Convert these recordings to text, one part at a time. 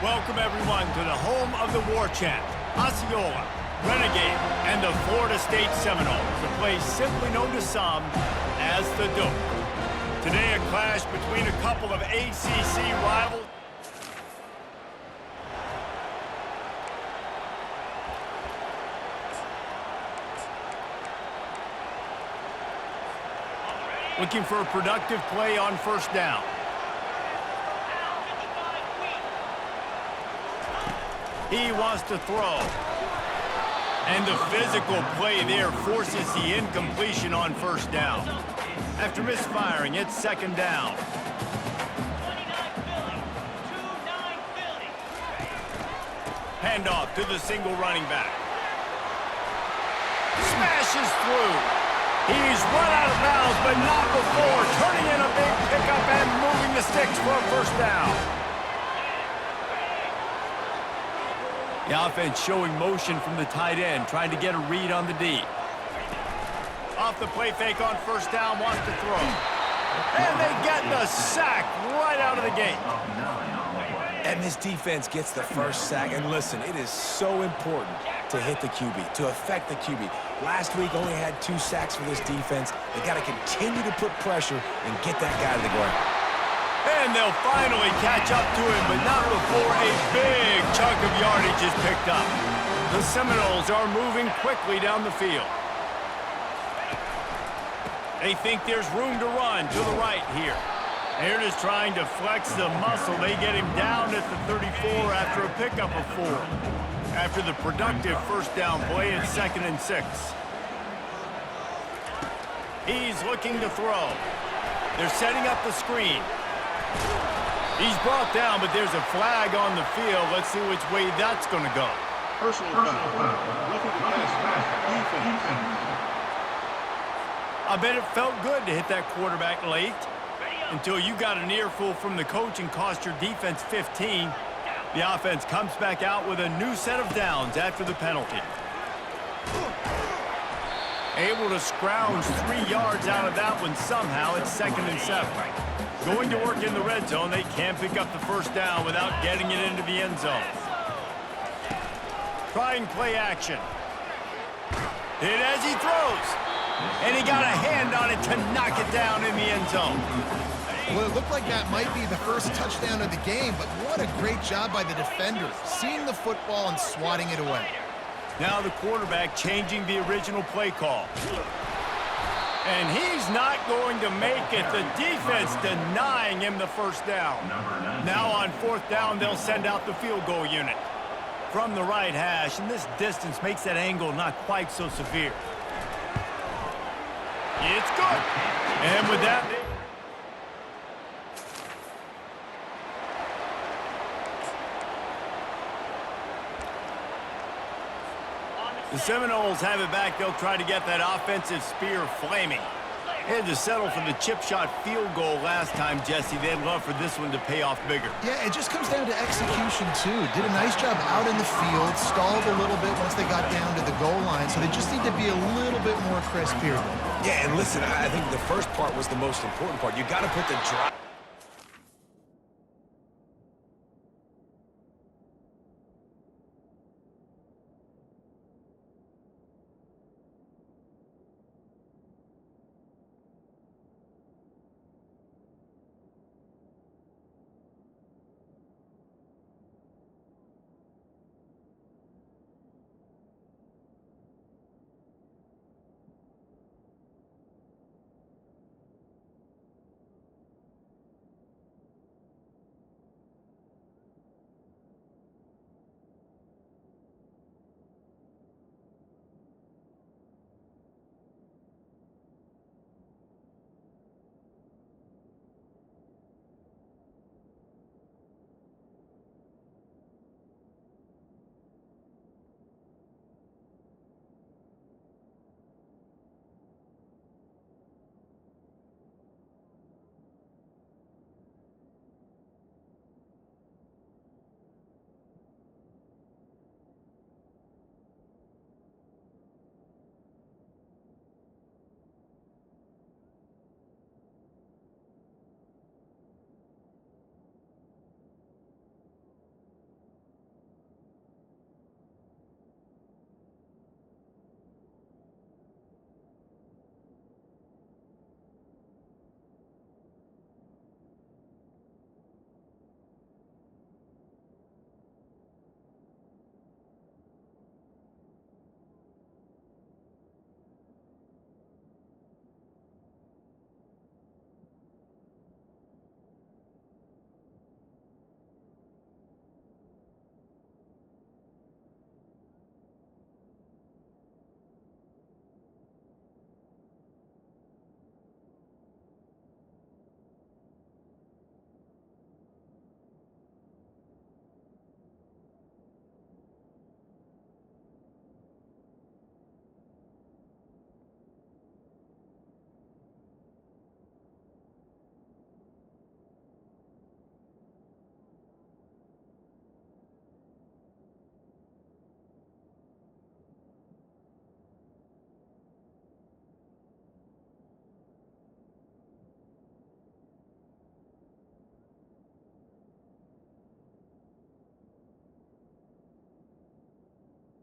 Welcome everyone to the home of the war chant, Osceola, Renegade, and the Florida State Seminoles, a place simply known to some as the Duke. Today a clash between a couple of ACC rivals. Looking for a productive play on first down. He wants to throw. And the physical play there forces the incompletion on first down. After misfiring, it's second down. Handoff to the single running back. Smashes through. He's run out of bounds, but not before turning in a big pickup and moving the sticks for a first down. The offense showing motion from the tight end, trying to get a read on the D. Off the play fake on first down, wants to throw. And they get the sack right out of the gate. And this defense gets the first sack. And listen, it is so important to hit the QB, to affect the QB. Last week only had 2 sacks for this defense. They got to continue to put pressure and get that guy to the ground. And they'll finally catch up to him, but not before a big chunk of yardage is picked up. The Seminoles are moving quickly down the field. They think there's room to run to the right here. They're just trying to flex the muscle. They get him down at the 34 after a pickup of 4. After the productive first down play, it's 2nd and 6. He's looking to throw. They're setting up the screen. He's brought down, but there's a flag on the field. Let's see which way that's going to go. Personal foul. Roughing the pass. Defense. I bet it felt good to hit that quarterback late until you got an earful from the coach and cost your defense 15. The offense comes back out with a new set of downs after the penalty. Able to scrounge 3 yards out of that one somehow. It's 2nd and 7. Going to work in the red zone, they can't pick up the first down without getting it into the end zone. Trying play action. Hit as he throws. And he got a hand on it to knock it down in the end zone. Well, it looked like that might be the first touchdown of the game, but what a great job by the defender, seeing the football and swatting it away. Now the quarterback changing the original play call. And he's not going to make it. The defense denying him the first down. Now on 4th down, they'll send out the field goal unit. From the right hash, and this distance makes that angle not quite so severe. It's good. And with that... The Seminoles have it back. They'll try to get that offensive spear flaming. They had to settle for the chip shot field goal last time, Jesse. They'd love for this one to pay off bigger. Yeah, it just comes down to execution, too. Did a nice job out in the field, stalled a little bit once they got down to the goal line, so they just need to be a little bit more crisp here. Yeah, and listen, I think the first part was the most important part. You got to put the drive.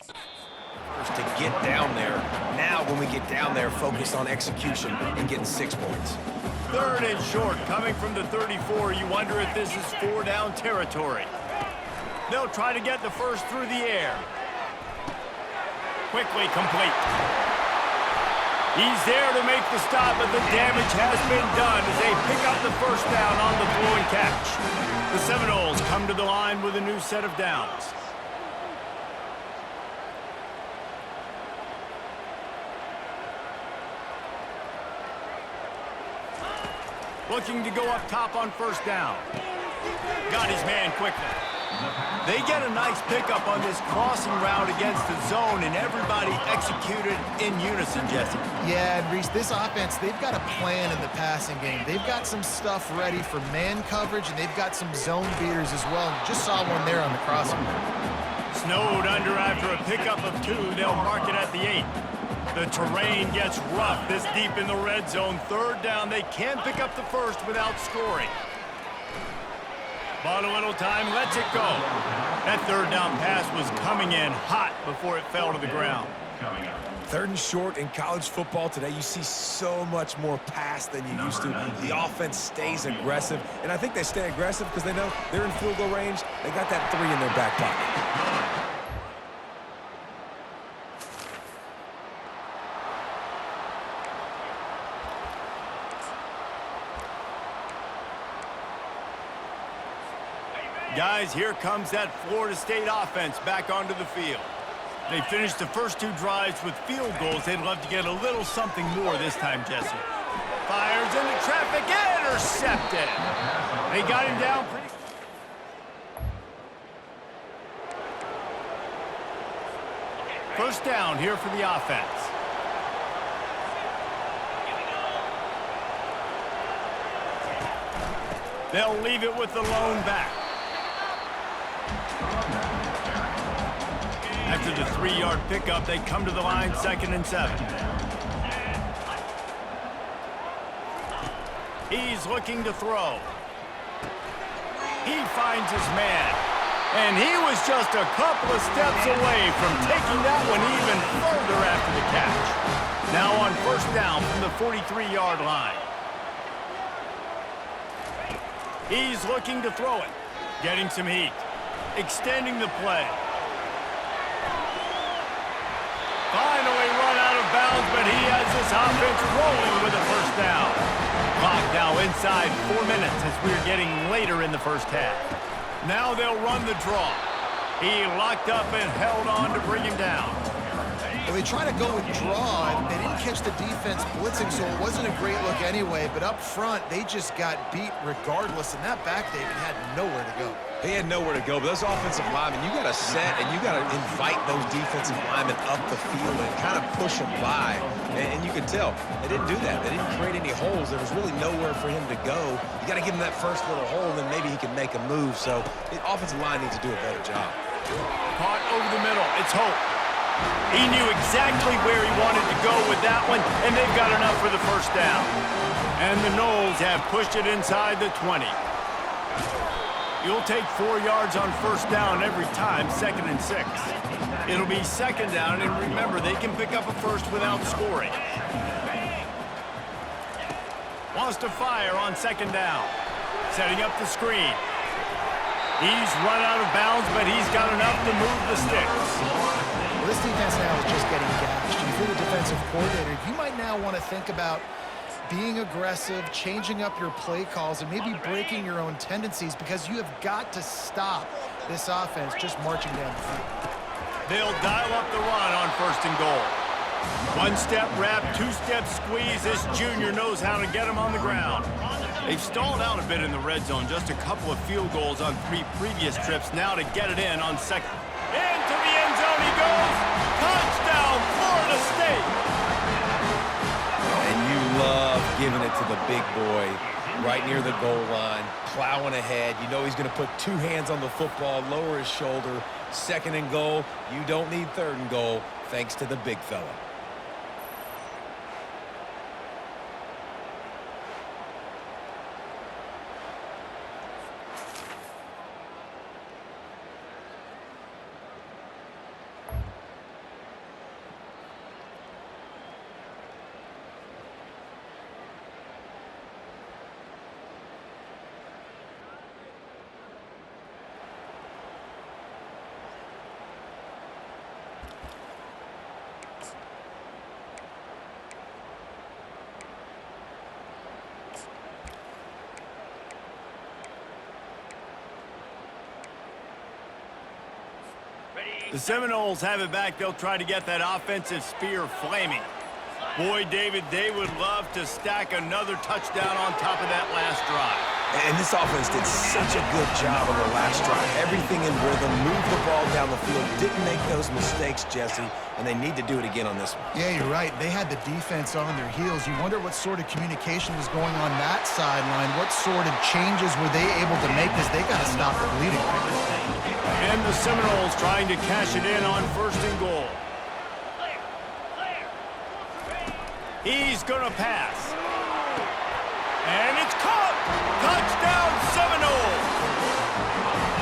First to get down there. Now when we get down there, focus on execution and getting 6 points. 3rd and short, coming from the 34. You wonder if this is 4-down territory. They'll try to get the first through the air. Quickly complete. He's there to make the stop, but the damage has been done as they pick up the first down on the throw and catch. The Seminoles come to the line with a new set of downs. Looking to go up top on first down. Got his man quickly. They get a nice pickup on this crossing route against the zone, and everybody executed in unison, Jesse. Yeah, and Reese, this offense, they've got a plan in the passing game. They've got some stuff ready for man coverage, and they've got some zone beaters as well. Just saw one there on the crossing route. Snowed under after a pickup of 2. They'll mark it at the 8. The terrain gets rough this deep in the red zone. 3rd down, they can't pick up the first without scoring. Bought a little time, lets it go. That 3rd down pass was coming in hot before it fell to the ground. 3rd and short in college football today, you see so much more pass than you used to. The offense stays aggressive, and I think they stay aggressive because they know they're in field goal range. They got that 3 in their back pocket. Guys, here comes that Florida State offense back onto the field. They finished the first 2 drives with field goals. They'd love to get a little something more this time, Jesse. Fires into traffic, intercepted. They got him down pretty. First down here for the offense. They'll leave it with the lone back. After the 3-yard pickup, they come to the line 2nd and 7. He's looking to throw. He finds his man. And he was just a couple of steps away from taking that one even further after the catch. Now on first down from the 43-yard line. He's looking to throw it. Getting some heat. Extending the play. Finally run out of bounds, but he has this offense rolling with a first down. Clock now inside 4 minutes as we're getting later in the first half. Now they'll run the draw. He locked up and held on to bring him down. Well, they try to go with draw, and they didn't catch the defense blitzing, so it wasn't a great look anyway. But up front, they just got beat regardless, and that back David had nowhere to go. They had nowhere to go, but those offensive linemen, you got to set and you got to invite those defensive linemen up the field and kind of push them by. And you could tell they didn't do that. They didn't create any holes. There was really nowhere for him to go. You got to give him that first little hole, and then maybe he can make a move. So the offensive line needs to do a better job. Caught over the middle. It's Hope. He knew exactly where he wanted to go with that one, and they've got enough for the first down. And the Noles have pushed it inside the 20. You'll take 4 yards on first down every time, 2nd and 6. It'll be 2nd down, and remember, they can pick up a first without scoring. Wants to fire on 2nd down. Setting up the screen. He's run out of bounds, but he's got enough to move the sticks. Well, this defense now is just getting gashed. And if you're the defensive coordinator, you might now want to think about being aggressive, changing up your play calls, and maybe breaking your own tendencies, because you have got to stop this offense just marching down the field. They'll dial up the run on 1st and goal. 1-step wrap, 2-step squeeze. This junior knows how to get him on the ground. They've stalled out a bit in the red zone. Just a couple of field goals on 3 previous trips. Now to get it in on 2nd. Into the end zone he goes. Touchdown, Florida State. And you love giving it to the big boy right near the goal line, plowing ahead. You know he's going to put 2 hands on the football, lower his shoulder. 2nd and goal. You don't need 3rd and goal, thanks to the big fella. The Seminoles have it back. They'll try to get that offensive spear flaming. Boy, David, they would love to stack another touchdown on top of that last drive. And this offense did such a good job on the last drive. Everything in rhythm, moved the ball down the field, didn't make those mistakes, Jesse, and they need to do it again on this one. Yeah, you're right. They had the defense on their heels. You wonder what sort of communication was going on that sideline. What sort of changes were they able to make, because they got to stop the bleeding right now. And the Seminoles trying to cash it in on 1st and goal. He's going to pass. And it's caught! Touchdown, Seminoles!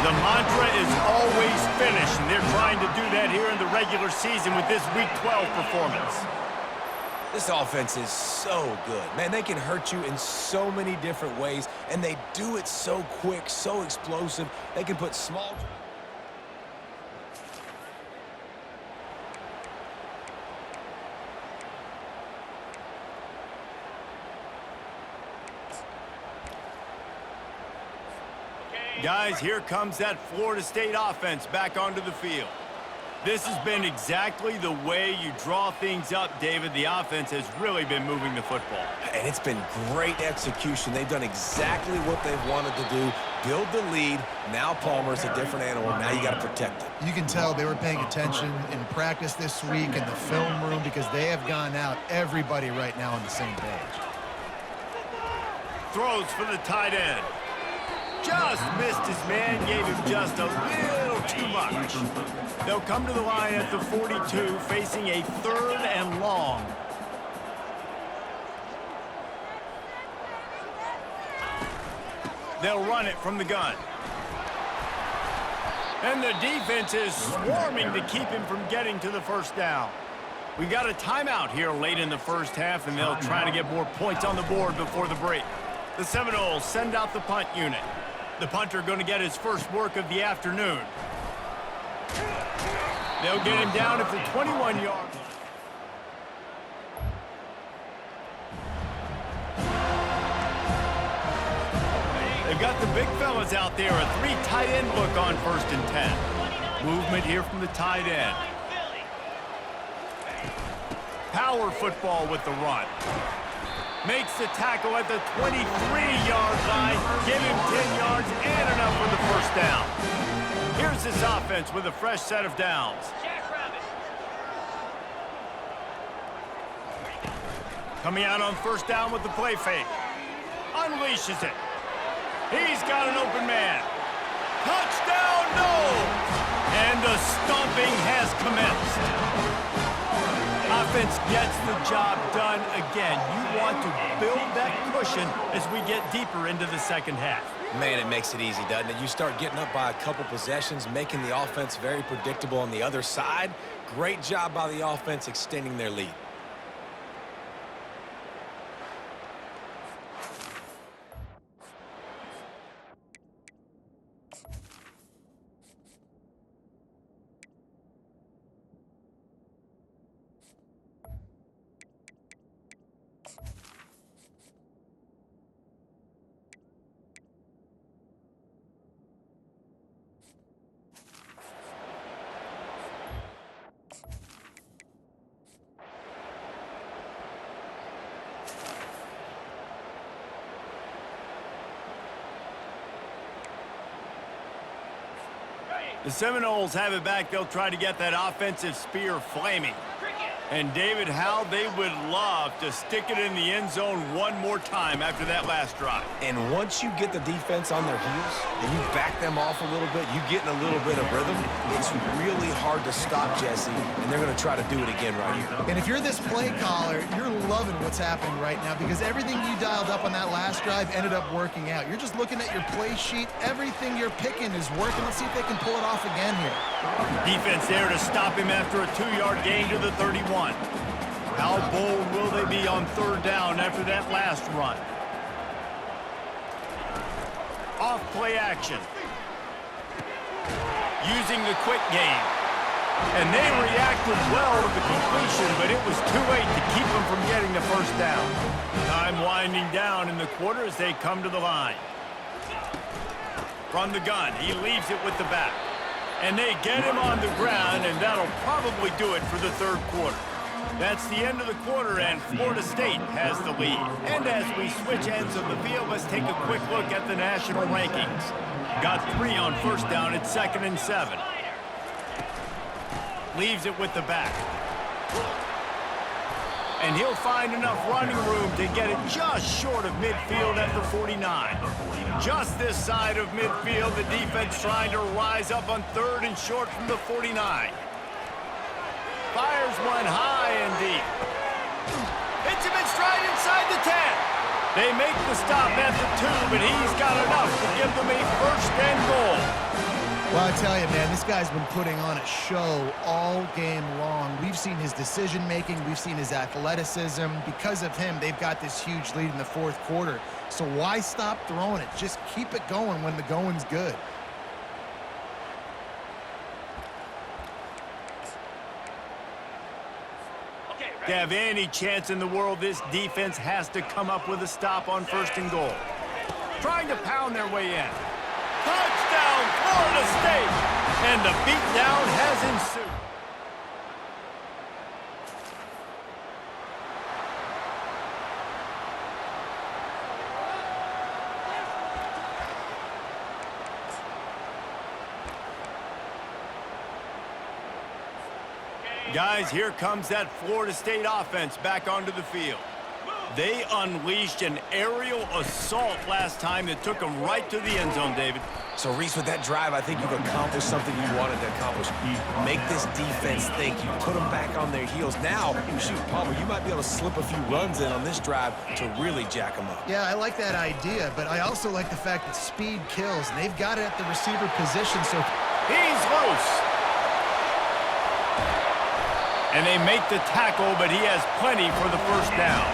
The mantra is always finish, and they're trying to do that here in the regular season with this Week 12 performance. This offense is so good. Man, they can hurt you in so many different ways, and they do it so quick, so explosive. They can put small... Guys, here comes that Florida State offense back onto the field. This has been exactly the way you draw things up, David. The offense has really been moving the football. And it's been great execution. They've done exactly what they've wanted to do. Build the lead. Now Palmer's a different animal. Now you got to protect him. You can tell they were paying attention in practice this week in the film room, because they have gone out, everybody right now on the same page. Throws for the tight end. Just missed his man, gave him just a little too much. They'll come to the line at the 42, facing a 3rd and long. They'll run it from the gun. And the defense is swarming to keep him from getting to the 1st down. We got a timeout here late in the 1st half, and they'll try to get more points on the board before the break. The Seminoles send out the punt unit. The punter going to get his first work of the afternoon. They'll get him down at the 21-yard line. They've got the big fellas out there. A 3 tight end look on 1st and 10. Movement here from the tight end. Power football with the run. Makes the tackle at the 23-yard line. Give him 10 yards and enough for the 1st down. Here's this offense with a fresh set of downs. Coming out on 1st down with the play fake. Unleashes it. He's got an open man. Touchdown, no! And the stomping has commenced. Offense gets the job done again. You want to build that cushion as we get deeper into the 2nd half. Man, it makes it easy, doesn't it? You start getting up by a couple possessions, making the offense very predictable on the other side. Great job by the offense extending their lead. The Seminoles have it back. They'll try to get that offensive spear flaming. And David, how they would love to stick it in the end zone one more time after that last drive. And once you get the defense on their heels and you back them off a little bit, you get in a little bit of rhythm, it's really hard to stop, Jesse, and they're going to try to do it again right here. And if you're this play caller, you're loving what's happening right now, because everything you dialed up on that last drive ended up working out. You're just looking at your play sheet. Everything you're picking is working. Let's see if they can pull it off again here. Defense there to stop him after a 2-yard gain to the 31. How bold will they be on 3rd down after that last run? Off play action. Using the quick game. And they reacted well to the completion, but it was too late to keep them from getting the 1st down. Time winding down in the quarter as they come to the line. From the gun, he leaves it with the back. And they get him on the ground, and that'll probably do it for the third quarter. That's the end of the quarter, and Florida State has the lead. And as we switch ends of the field, let's take a quick look at the national rankings. Got 3 on first down at 2nd and 7. Leaves it with the back. And he'll find enough running room to get it just short of midfield at the 49. Just this side of midfield, the defense trying to rise up on 3rd and short from the 49. Fires one high and deep. Hits him in stride inside the 10. They make the stop at the 2, but he's got enough to give them a 1st and goal. Well, I tell you, man, this guy's been putting on a show all game long. We've seen his decision-making. We've seen his athleticism. Because of him, they've got this huge lead in the 4th quarter. So why stop throwing it? Just keep it going when the going's good. To have any chance in the world, this defense has to come up with a stop on 1st and goal. Trying to pound their way in. Touchdown, Florida State! And the beatdown has ensued. Guys, here comes that Florida State offense back onto the field. They unleashed an aerial assault last time that took them right to the end zone, David. So, Reese, with that drive, I think you've accomplished something you wanted to accomplish. Make this defense think. You put them back on their heels. Now, shoot, Palmer, you might be able to slip a few runs in on this drive to really jack them up. Yeah, I like that idea, but I also like the fact that speed kills. And they've got it at the receiver position, so he's loose. And they make the tackle, but he has plenty for the 1st down.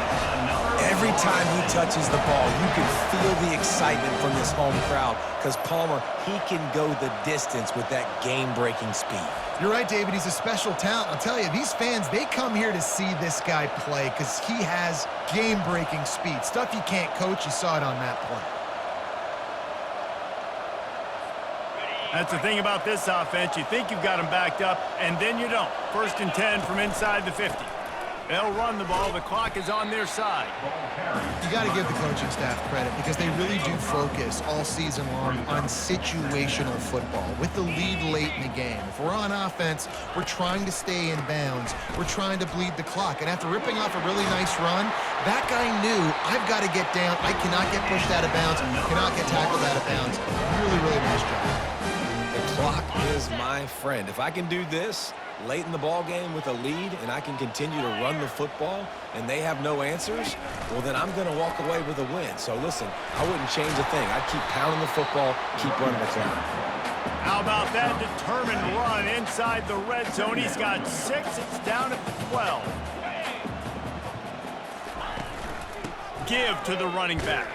Every time he touches the ball, you can feel the excitement from this home crowd because Palmer, he can go the distance with that game-breaking speed. You're right, David. He's a special talent. I'll tell you, these fans, they come here to see this guy play because he has game-breaking speed. Stuff you can't coach. You saw it on that play. That's the thing about this offense. You think you've got them backed up, and then you don't. 1st and 10 from inside the 50. They'll run the ball. The clock is on their side. You got to give the coaching staff credit because they really do focus all season long on situational football with the lead late in the game. If we're on offense, we're trying to stay in bounds. We're trying to bleed the clock. And after ripping off a really nice run, that guy knew, I've got to get down. I cannot get pushed out of bounds. Cannot get tackled out of bounds. Really, really nice job. The clock is my friend. If I can do this late in the ball game with a lead and I can continue to run the football and they have no answers, well, then I'm going to walk away with a win. So, listen, I wouldn't change a thing. I'd keep pounding the football, keep running the clock. How about that determined run inside the red zone? He's got 6. It's down at the 12. Give to the running back.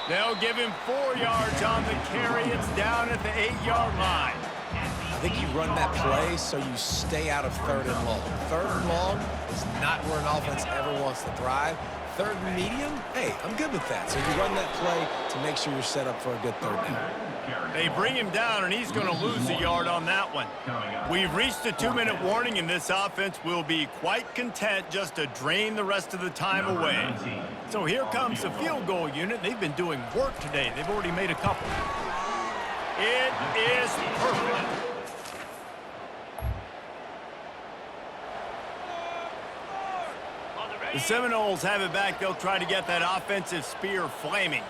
They'll give him 4 yards on the carry. It's down at the 8-yard line. I think you run that play so you stay out of 3rd and long. 3rd and long is not where an offense ever wants to thrive. 3rd and medium, hey, I'm good with that. So you run that play to make sure you're set up for a good 3rd down. They bring him down, and he's going to lose a yard on that one. We've reached a 2-minute warning, and this offense will be quite content just to drain the rest of the time away. So here comes the field goal unit. They've been doing work today. They've already made a couple. It is perfect. The Seminoles have it back. They'll try to get that offensive spear flaming.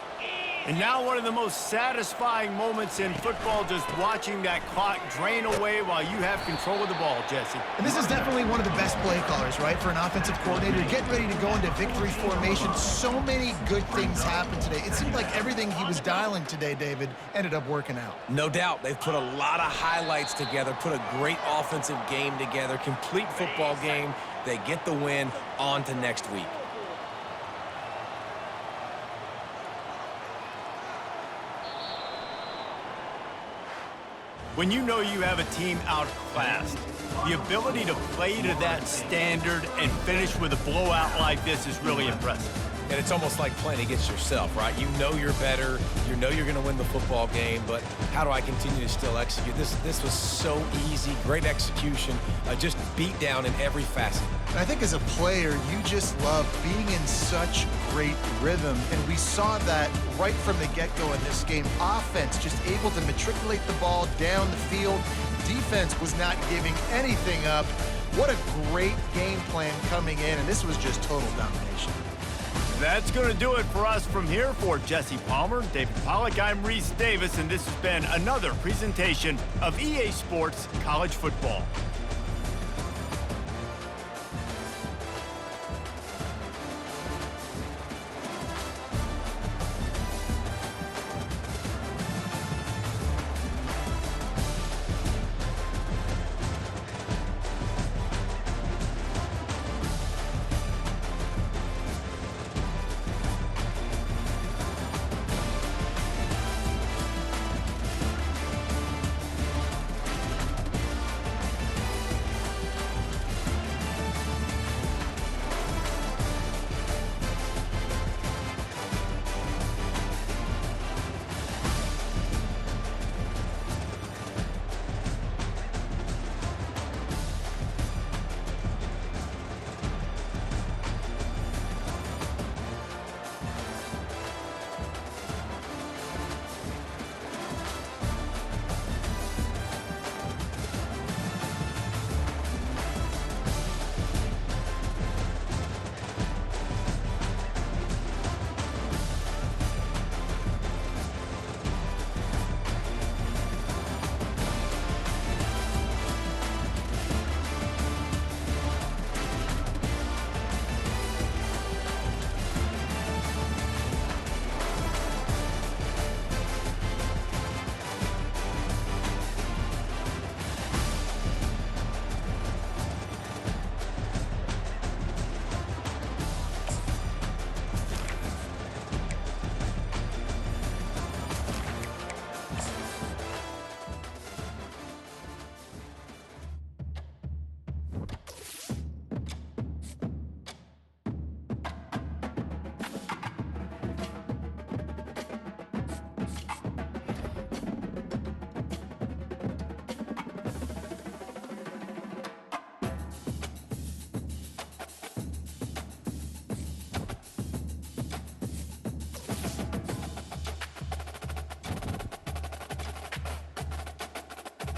And now one of the most satisfying moments in football, just watching that clock drain away while you have control of the ball, Jesse. And this is definitely one of the best play callers, right, for an offensive coordinator. Getting ready to go into victory formation. So many good things happened today. It seemed like everything he was dialing today, David, ended up working out. No doubt. They've put a lot of highlights together, put a great offensive game together, complete football game. They get the win. On to next week. When you know you have a team outclassed, the ability to play to that standard and finish with a blowout like this is really impressive. and it's almost like playing against yourself, right? You know you're better, you know you're going to win the football game, but how do I continue to still execute? This was so easy, great execution, just beat down in every facet. And I think as a player, you just love being in such great rhythm, and we saw that right from the get-go in this game. Offense just able to matriculate the ball down the field. Defense was not giving anything up. What a great game plan coming in, and this was just total domination. That's going to do it for us from here. For Jesse Palmer, David Pollack, I'm Reese Davis, and this has been another presentation of EA Sports College Football.